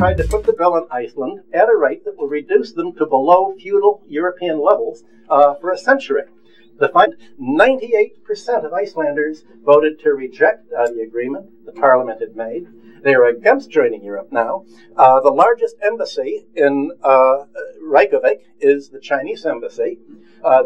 Tried to put the bill on Iceland at a rate that will reduce them to below feudal European levels for a century. The 98% of Icelanders voted to reject the agreement the parliament had made. They are against joining Europe now. The largest embassy in Reykjavik is the Chinese embassy.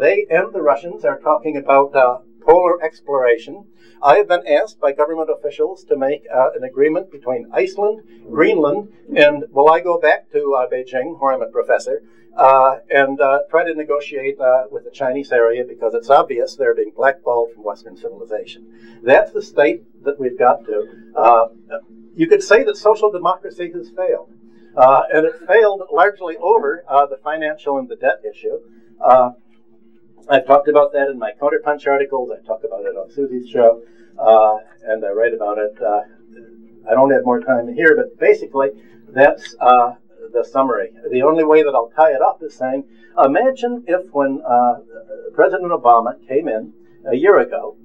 They and the Russians are talking about polar exploration. I have been asked by government officials to make an agreement between Iceland, Greenland, and will I go back to Beijing, where I'm a professor, and try to negotiate with the Chinese area because it's obvious they're being blackballed from Western civilization. That's the state that we've got to. You could say that social democracy has failed, and it failed largely over the financial and the debt issue. I've talked about that in my Counterpunch articles. I talk about it on Suzi's show, and I write about it. I don't have more time here, but basically, that's the summary. The only way that I'll tie it up is saying, imagine if when President Obama came in a year ago,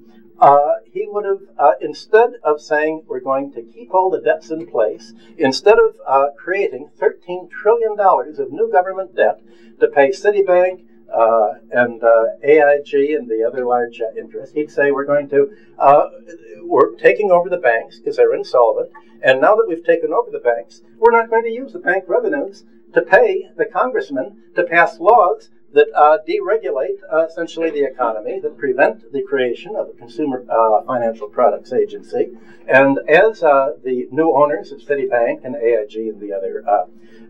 he would have, instead of saying we're going to keep all the debts in place, instead of creating $13 trillion of new government debt to pay Citibank, and AIG and the other large interests, he'd say we're taking over the banks because they're insolvent, and now that we've taken over the banks, we're not going to use the bank revenues to pay the congressmen to pass laws that deregulate essentially the economy, that prevent the creation of a consumer financial products agency. And as the new owners of Citibank and AIG and the other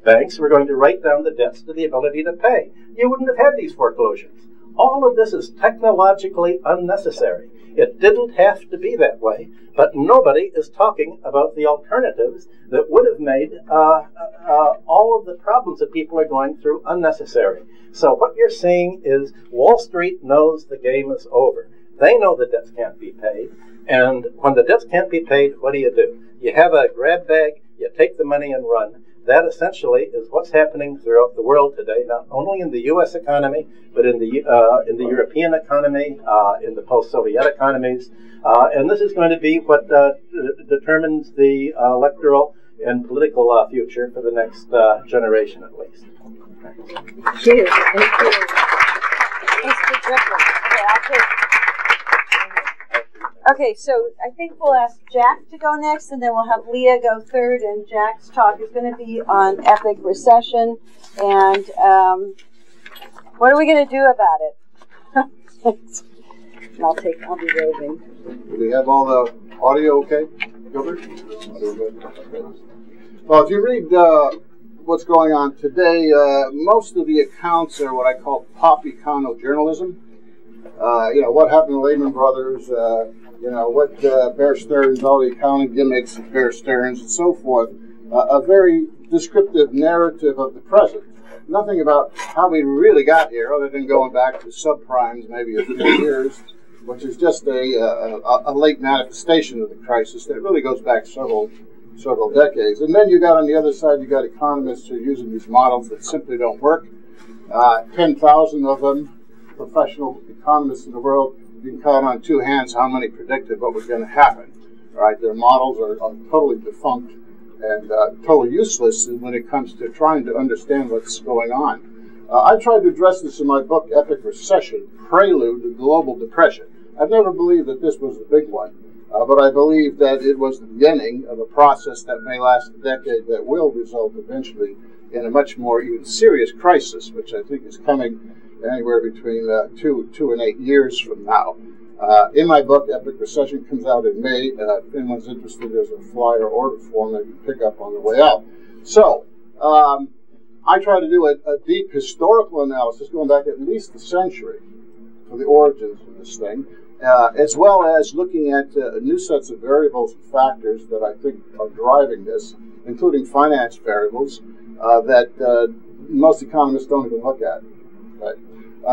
banks, we're going to write down the debts to the ability to pay. You wouldn't have had these foreclosures. All of this is technologically unnecessary. It didn't have to be that way, but nobody is talking about the alternatives that would have made all of the problems that people are going through unnecessary. So what you're seeing is Wall Street knows the game is over. They know the debts can't be paid, and when the debts can't be paid, what do? You have a grab bag, you take the money and run. That essentially is what's happening throughout the world today, not only in the U.S. economy, but in the European economy, in the post-Soviet economies. And this is going to be what determines the electoral and political future for the next generation, at least. Thank you. Thank you. Mr. Griffin. Okay, I'll take. Okay, so I think we'll ask Jack to go next, and then we'll have Leah go third, and Jack's talk is going to be on epic recession, and what are we going to do about it? I'll be roving. Do we have all the audio okay, Gilbert? Audio good. Okay. Well, if you read what's going on today, most of the accounts are what I call pop econo journalism. What happened to Lehman Brothers, what Bear Stearns, all the accounting gimmicks of Bear Stearns, and so forth. A very descriptive narrative of the present. Nothing about how we really got here, other than going back to subprimes maybe a few years, which is just a late manifestation of the crisis that really goes back several decades. And then you got on the other side, you got economists who are using these models that simply don't work. 10,000 of them, professional economists in the world, you can count on two hands how many predicted what was going to happen. Right? Their models are totally defunct and totally useless when it comes to trying to understand what's going on. I tried to address this in my book, Epic Recession, Prelude to Global Depression. I've never believed that this was the big one, but I believe that it was the beginning of a process that may last a decade that will result eventually in a much more even serious crisis, which I think is coming anywhere between 2 and 8 years from now. In my book, Epic Recession, comes out in May. If anyone's interested, there's a flyer order form that you can pick up on the way out. So, I try to do a deep historical analysis going back at least a century for the origins of this thing, as well as looking at new sets of variables and factors that I think are driving this, including finance variables that most economists don't even look at. Right?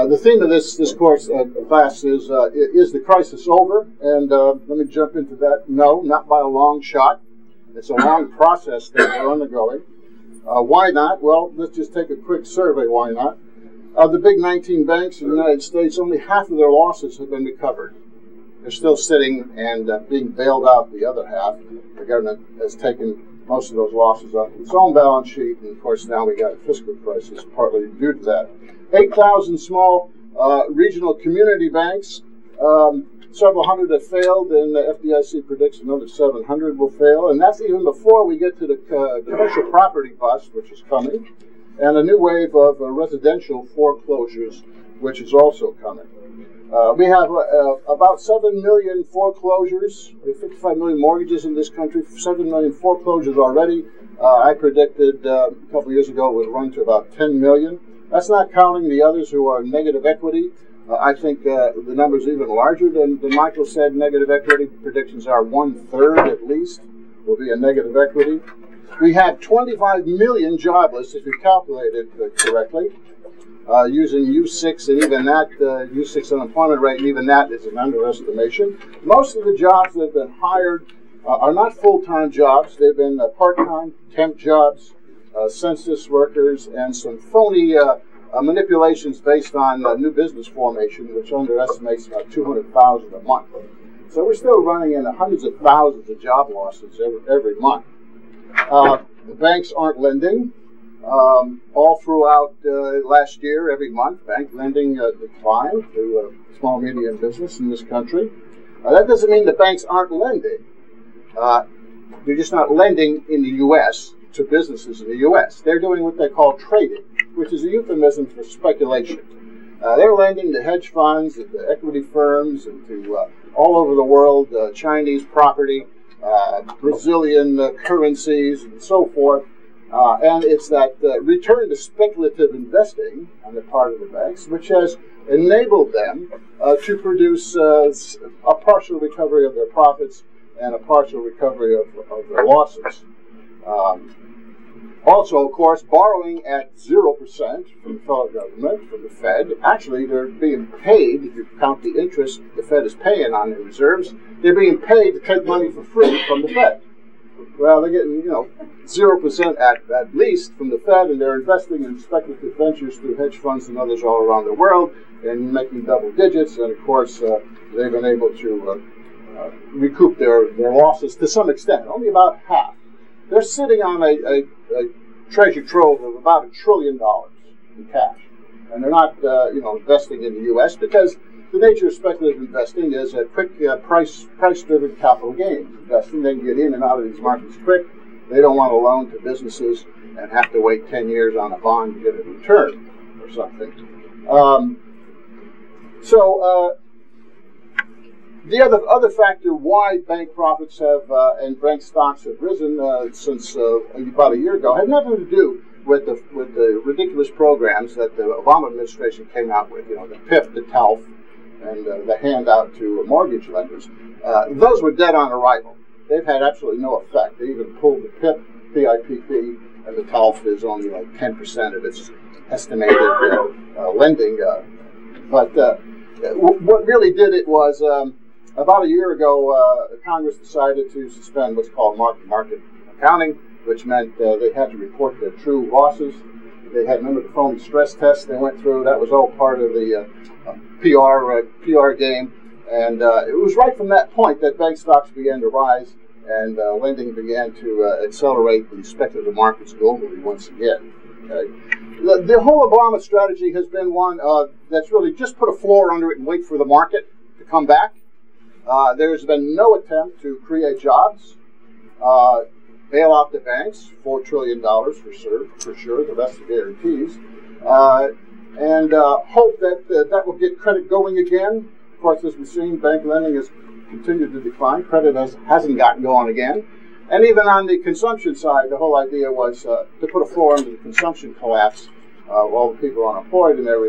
The theme of this course class is the crisis over? And let me jump into that. No, not by a long shot. It's a long process that we're undergoing. Why not? Well, let's just take a quick survey. Why not? Of the big 19 banks in the United States, only half of their losses have been recovered. They're still sitting and being bailed out the other half. The government has taken most of those losses onto its own balance sheet, and of course now we got a fiscal crisis partly due to that. 8,000 small regional community banks, several hundred have failed, and the FDIC predicts another 700 will fail, and that's even before we get to the commercial property bust, which is coming, and a new wave of residential foreclosures, which is also coming. We have about 7 million foreclosures. We have 55 million mortgages in this country, 7 million foreclosures already. I predicted a couple years ago it would run to about 10 million. That's not counting the others who are negative equity. I think the number's even larger than Michael said. Negative equity predictions are 1/3 at least will be a negative equity. We have 25 million jobless, if you calculate it correctly, using U6, and even that, U6 unemployment rate, and even that is an underestimation. Most of the jobs that have been hired are not full-time jobs. They've been part-time, temp jobs, census workers, and some phony manipulations based on new business formation, which underestimates about 200,000 a month. So we're still running into hundreds of thousands of job losses every month. The banks aren't lending. All throughout last year, every month, bank lending declined to small, medium business in this country. That doesn't mean the banks aren't lending. They're just not lending in the U.S. to businesses in the U.S. They're doing what they call trading, which is a euphemism for speculation. They're lending to hedge funds and to equity firms and to all over the world, Chinese property, Brazilian currencies, and so forth. And it's that return to speculative investing on the part of the banks, which has enabled them to produce a partial recovery of their profits and a partial recovery of their losses. Also, of course, borrowing at 0% from the federal government, from the Fed. Actually, they're being paid, if you count the interest the Fed is paying on their reserves, they're being paid to take money for free from the Fed. Well, they're getting, 0% at least from the Fed, and they're investing in speculative ventures through hedge funds and others all around the world, and making double digits. And of course, they've been able to recoup their losses to some extent, only about half. They're sitting on a treasure trove of about $1 trillion in cash, and they're not, investing in the U.S. because the nature of speculative investing is a quick price-driven capital gains investing. They can get in and out of these markets quick. They don't want to loan to businesses and have to wait 10 years on a bond to get a return or something. The other factor why bank profits have and bank stocks have risen since about a year ago had nothing to do with the ridiculous programs that the Obama administration came out with. The PIP, the TALF, and the handout to mortgage lenders. Those were dead on arrival. They've had absolutely no effect. They even pulled the PIP, PIPP, and the TALF is only like 10% of its estimated lending. But what really did it was about a year ago, Congress decided to suspend what's called market accounting, which meant they had to report their true losses. They had, remember the phony stress tests they went through? That was all part of the PR game. And it was right from that point that bank stocks began to rise and lending began to accelerate the speculative markets globally once again. Okay? The whole Obama strategy has been one that's really just put a floor under it and wait for the market to come back. There's been no attempt to create jobs, bail out the banks, $4 trillion for sure, the rest are guarantees, and hope that that will get credit going again. Of course, as we've seen, bank lending has continued to decline. Credit hasn't gotten going again. And even on the consumption side, the whole idea was to put a floor under the consumption collapse, all the people unemployed and everything.